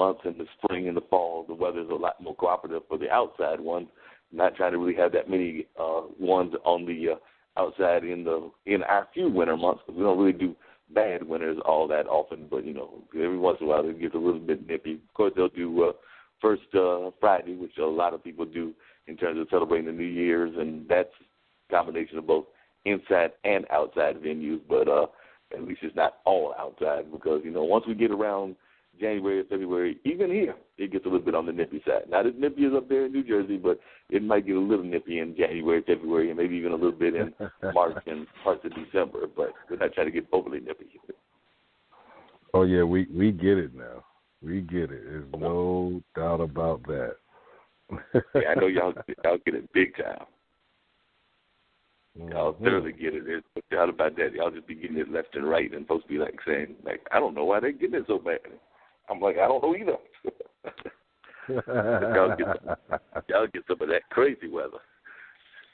months in the spring and the fall, the weather's a lot more cooperative for the outside ones. Not trying to really have that many ones on the outside in our few winter months, because we don't really do bad winters all that often. But every once in a while it gets a little bit nippy. Of course, they'll do First Friday, which a lot of people do in terms of celebrating the New Year's, and that's a combination of both inside and outside venues. But at least it's not all outside, because once we get around January, February, even here, it gets a little bit on the nippy side. Not as nippy as up there in New Jersey, but it might get a little nippy in January, February, and maybe even a little bit in March and parts of December. But we're not trying to get overly nippy. Oh, yeah, we get it now. We get it. There's no doubt about that. Yeah, I know y'all get it big time. Y'all thoroughly get it. There's no doubt about that. Y'all just be getting it left and right, and folks be saying, I don't know why they're getting it so bad. I'm like, I don't know either. y'all get some of that crazy weather.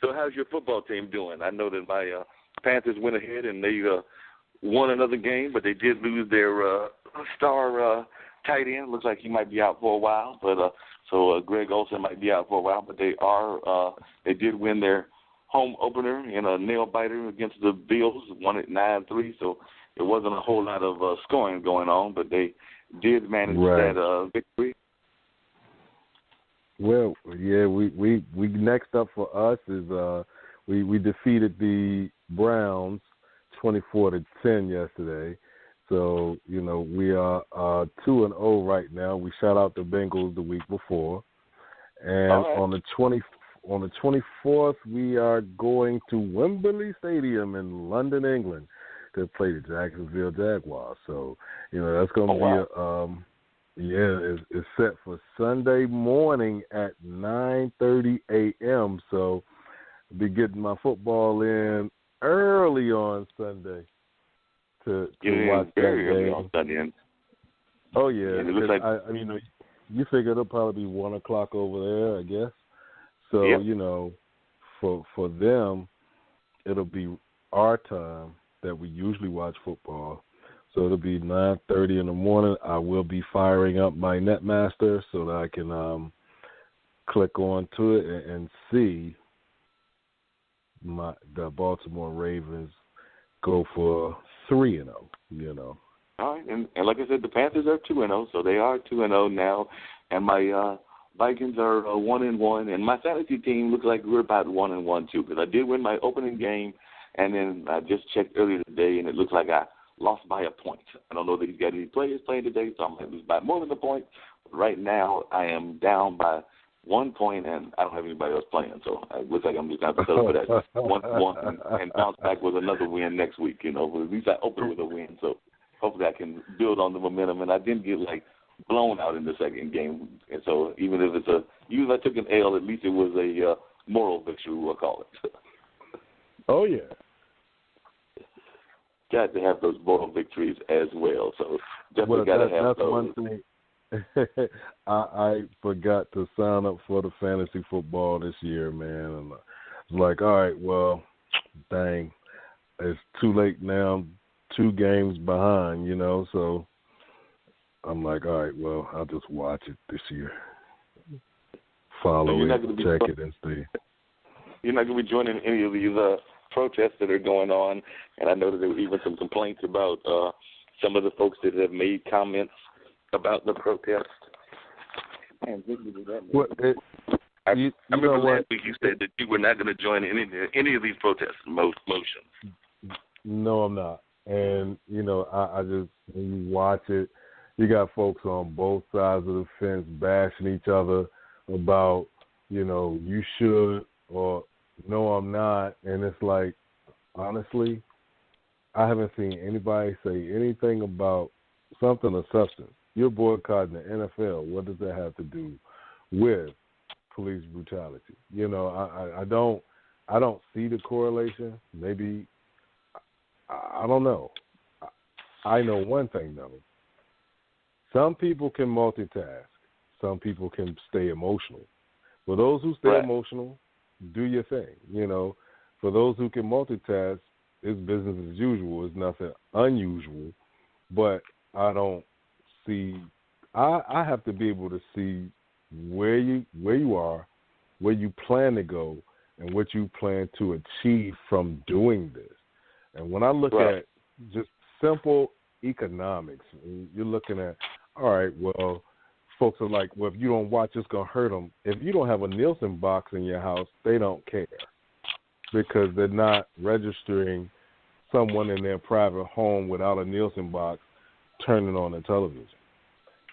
So how's your football team doing? I know that my Panthers went ahead and they won another game, but they did lose their star tight end. Looks like he might be out for a while, but so Greg Olsen might be out for a while. But they did win their home opener in a nail biter against the Bills, won it 9-3. So it wasn't a whole lot of scoring going on, but they did manage that victory. Well, yeah, we next up for us is we defeated the Browns 24-10 yesterday. So we are 2-0 right now. We shut out the Bengals the week before, and on the 24th we are going to Wembley Stadium in London, England, to play the Jacksonville Jaguars. So that's going to be it's set for Sunday morning at 9:30 a.m. So I'll be getting my football in early on Sunday to watch that game. On Sunday. Oh yeah, and it looks like you figure it'll probably be 1 o'clock over there, I guess. So for them, it'll be our time that we usually watch football. So it'll be 9:30 in the morning. I will be firing up my Netmaster so that I can click on to it and see the Baltimore Ravens go for 3-0. All right, and like I said, the Panthers are 2-0, so they are 2-0 now, and my Vikings are 1-1, and my fantasy team looks like we're about 1-1 too, because I did win my opening game, and then I just checked earlier today, and it looks like I lost by a point. I don't know that he's got any players playing today, so I might lose by more than a point. But right now, I am down by 1 point, and I don't have anybody else playing, so it looks like I'm just going to have to settle for that 1-1 and bounce back with another win next week. But at least I opened with a win, so hopefully I can build on the momentum. And I didn't get blown out in the second game, and so even if even if I took an L, at least it was a moral victory, we'll call it. Oh yeah. Got to have those moral victories as well. So definitely got to have that's those. One thing. I forgot to sign up for the fantasy football this year, man. And I was like, all right, well, dang, it's too late now. 2 games behind, So I'm like, all right, well, I'll just watch it this year. Follow it, check it, and see. You're not going to be joining any of these protests that are going on, and I know that there were even some complaints about some of the folks that have made comments about the protest. Man, I remember last week you said that you were not going to join any of these protest motions. No, I'm not. And, I just, when you watch it, you got folks on both sides of the fence bashing each other about, you should, or no, I'm not. And it's like, honestly, I haven't seen anybody say anything about something of substance. You're boycotting the NFL. What does that have to do with police brutality? I don't see the correlation. Maybe, I don't know. I know one thing, though. Some people can multitask. Some people can stay emotional. For those who stay emotional, do your thing. For those who can multitask, it's business as usual. It's nothing unusual. But I I have to be able to see where you are, where you plan to go, and what you plan to achieve from doing this. And when I look at just simple economics, you're looking at, all right, well, folks are like, well, if you don't watch, it's going to hurt them. If you don't have a Nielsen box in your house, they don't care because they're not registering someone in their private home without a Nielsen box turning on the television.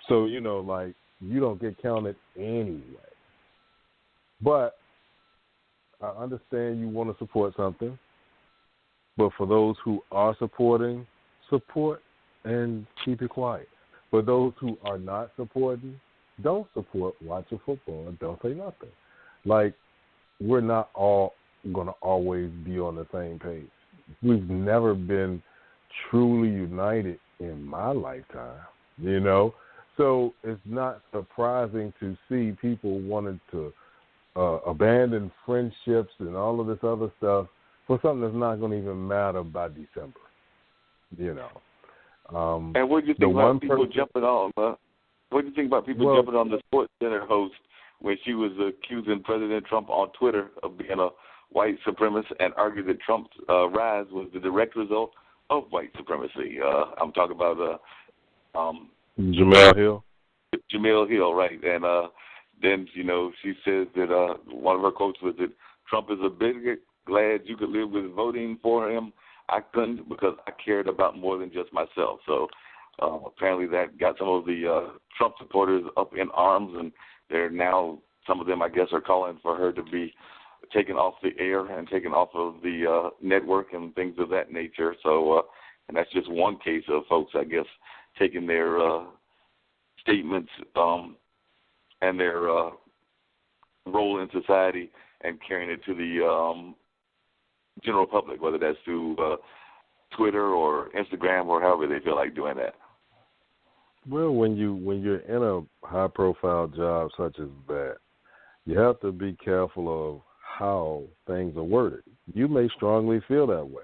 So, you know, like, you don't get counted anyway. But I understand you want to support something. But for those who are supporting, support and keep it quiet. For those who are not supporting, don't support, watch your football, and don't say nothing. Like, we're not all going to always be on the same page. We've never been truly united in my lifetime, you know? So it's not surprising to see people wanting to abandon friendships and all of this other stuff for something that's not going to even matter by December, you know. And what do you think about people jumping on? What do you think about people jumping on the Sports Center host when she was accusing President Trump on Twitter of being a white supremacist and argued that Trump's rise was the direct result of white supremacy? I'm talking about Jamel Hill. Jamel Hill, right? And then, you know, she says that one of her quotes was that Trump is a bigot. Glad you could live with voting for him. I couldn't because I cared about more than just myself. So apparently that got some of the Trump supporters up in arms, and they're now, some of them, I guess, are calling for her to be taken off the air and taken off of the network and things of that nature. So, and that's just one case of folks, I guess, taking their statements and their role in society and carrying it to the general public, whether that's through Twitter or Instagram or however they feel like doing that. Well, when you're in a high-profile job such as that, you have to be careful of how things are worded. You may strongly feel that way,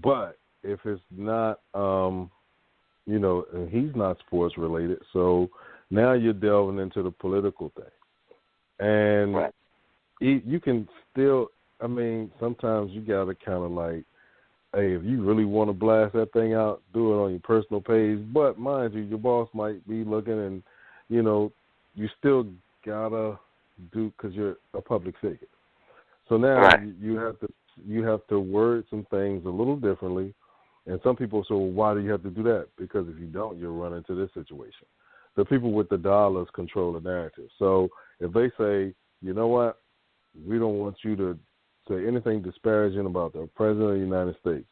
but if it's not, you know, and he's not sports related, so now you're delving into the political thing, and you can still. I mean, sometimes you got to kind of like, hey, if you really want to blast that thing out, do it on your personal page. But mind you, your boss might be looking and, you know, you still got to do because you're a public figure. So now you have to word some things a little differently. And some people say, well, why do you have to do that? Because if you don't, you'll run into this situation. The people with the dollars control the narrative. So if they say, you know what, we don't want you to say anything disparaging about the President of the United States,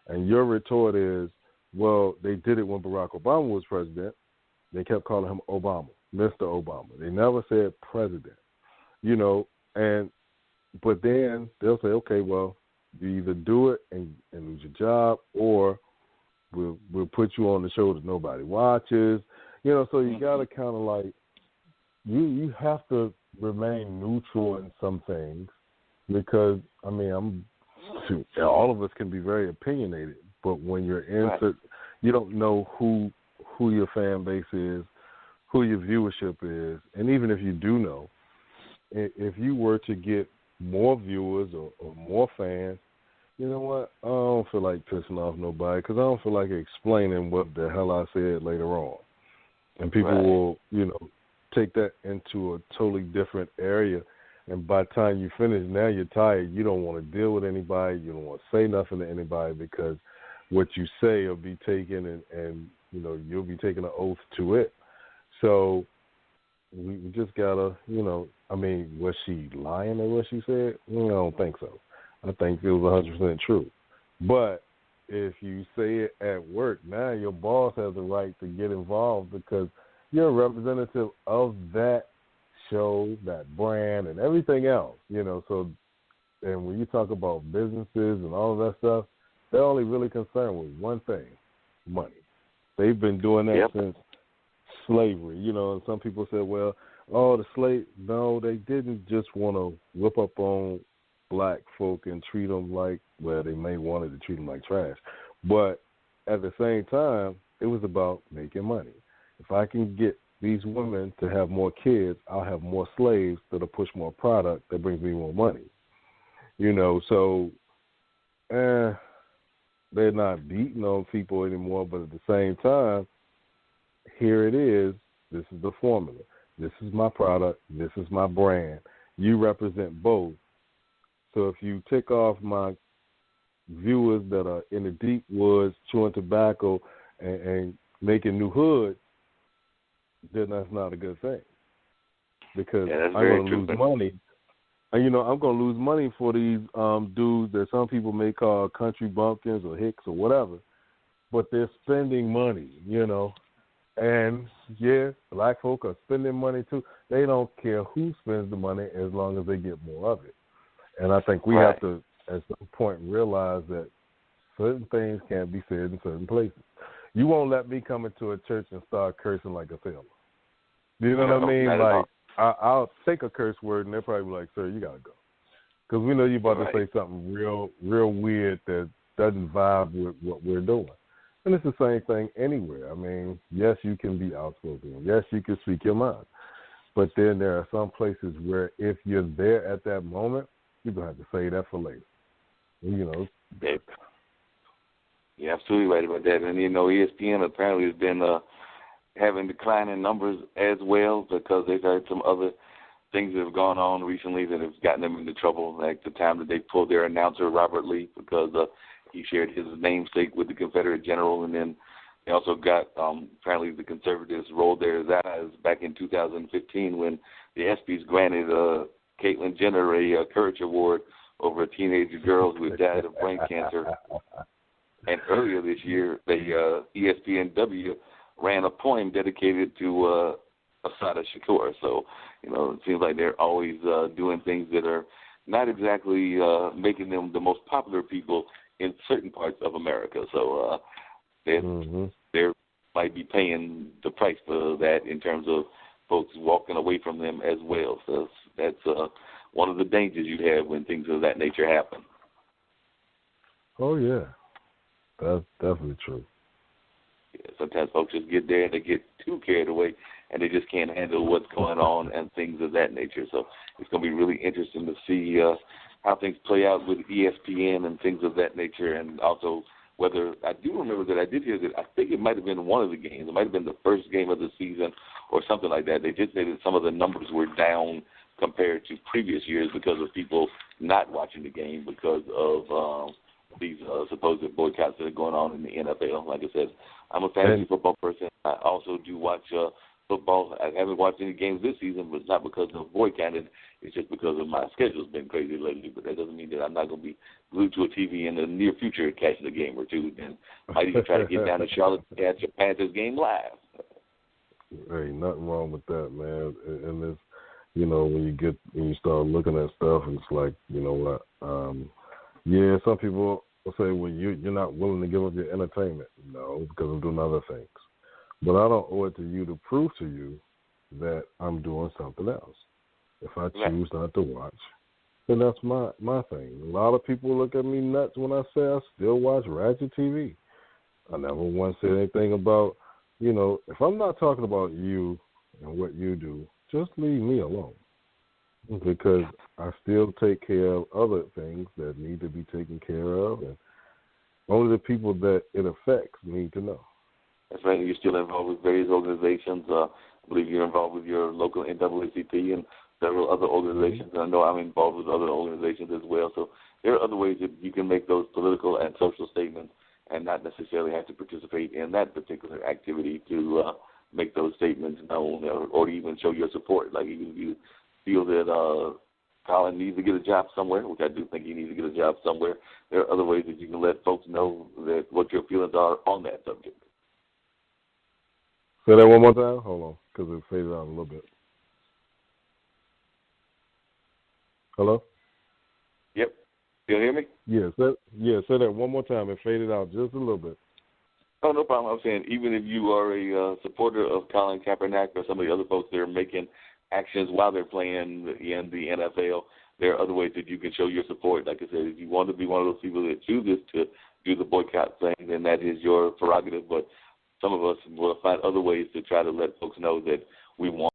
and your retort is, well, they did it when Barack Obama was president. They kept calling him Obama, Mr. Obama. They never said president, you know, but then they'll say, okay, well, you either do it and lose your job, or we'll put you on the show that nobody watches, you know. So you got to kind of like, you have to remain neutral in some things. Because, I mean, all of us can be very opinionated, but when you're in, you don't know who your fan base is, who your viewership is, and even if you do know, if you were to get more viewers or more fans, you know what, I don't feel like pissing off nobody because I don't feel like explaining what the hell I said later on. And people will, you know, take that into a totally different area. And by the time you finish, now you're tired. You don't want to deal with anybody. You don't want to say nothing to anybody because what you say will be taken and you know, you'll be taking an oath to it. So we just got to, you know, I mean, was she lying at what she said? I don't think so. I think it was 100% true. But if you say it at work, now your boss has the right to get involved because you're a representative of that show, that brand, and everything else, you know. So, and when you talk about businesses and all of that stuff, they're only really concerned with one thing: money. They've been doing that since slavery, you know. And some people say, well, the slave. No, they didn't just want to whip up on black folk and treat them like, well, they may wanted to treat them like trash, but at the same time, it was about making money. If I can get these women to have more kids, I'll have more slaves that'll push more product that brings me more money. So they're not beating on people anymore, but at the same time, here it is. This is the formula. This is my product. This is my brand. You represent both. So if you take off my viewers that are in the deep woods chewing tobacco and making new hoods, then that's not a good thing. Because I'm going to lose money. And, I'm going to lose money for these dudes that some people may call country bumpkins or hicks or whatever, but they're spending money, And, yeah, black folk are spending money, too. They don't care who spends the money as long as they get more of it. And I think we have to, at some point, realize that certain things can't be said in certain places. You won't let me come into a church and start cursing like a sailor. You know what I mean? Like, I'll take a curse word, and they'll probably be like, sir, you got to go. Because we know you're about to say something real weird that doesn't vibe with what we're doing. And it's the same thing anywhere. I mean, yes, you can be outspoken. Yes, you can speak your mind. But then there are some places where if you're there at that moment, you're going to have to say that for later. You're absolutely right about that. And, ESPN apparently has been having declining numbers as well because they've had some other things that have gone on recently that have gotten them into trouble, like the time that they pulled their announcer, Robert Lee, because he shared his namesake with the Confederate general, and then they also got, apparently the conservatives rolled their eyes back in 2015 when the ESPYs granted Caitlyn Jenner a Courage Award over a teenage girl who had died of brain cancer. And earlier this year, the ESPNW ran a poem dedicated to Assata Shakur. So, it seems like they're always doing things that are not exactly making them the most popular people in certain parts of America. So they might be paying the price for that in terms of folks walking away from them as well. So that's one of the dangers you have when things of that nature happen. Oh, yeah. That's definitely true. Yeah, sometimes folks just get there and they get too carried away and they just can't handle what's going on and things of that nature. So it's going to be really interesting to see how things play out with ESPN and things of that nature, and also whether I do remember that I did hear that I think it might have been one of the games. It might have been the first game of the season or something like that. They did say that some of the numbers were down compared to previous years because of people not watching the game because of these supposed boycotts that are going on in the NFL. Like I said, I'm a fantasy football person. I also do watch football. I haven't watched any games this season, but it's not because of boycotting. It's just because of my schedule's been crazy lately. But that doesn't mean that I'm not going to be glued to a TV in the near future catching a game or two. And might even try to get down to Charlotte to catch a Panthers game live. Hey, nothing wrong with that, man. And it's, when you start looking at stuff, and it's like, yeah, some people will say, well, you're not willing to give up your entertainment. No, because I'm doing other things. But I don't owe it to you to prove to you that I'm doing something else. If I choose not to watch, then that's my thing. A lot of people look at me nuts when I say I still watch Ratchet TV. I never once said anything about, if I'm not talking about you and what you do, just leave me alone. Because I still take care of other things that need to be taken care of, and only the people that it affects need to know. That's right. You're still involved with various organizations. I believe you're involved with your local NAACP and several other organizations. And I know I'm involved with other organizations as well. So there are other ways that you can make those political and social statements and not necessarily have to participate in that particular activity to make those statements known or even show your support. Like even if you feel that Colin needs to get a job somewhere, which I do think he needs to get a job somewhere, there are other ways that you can let folks know that what your feelings are on that subject. Say that one more time? Hold on, because it faded out a little bit. Hello? Yep. You hear me? Yeah, say that one more time. It faded out just a little bit. Oh, no problem. I'm saying even if you are a supporter of Colin Kaepernick or some of the other folks that are making actions while they're playing in the NFL, there are other ways that you can show your support. Like I said, if you want to be one of those people that chooses to do the boycott thing, then that is your prerogative. But some of us will find other ways to try to let folks know that we want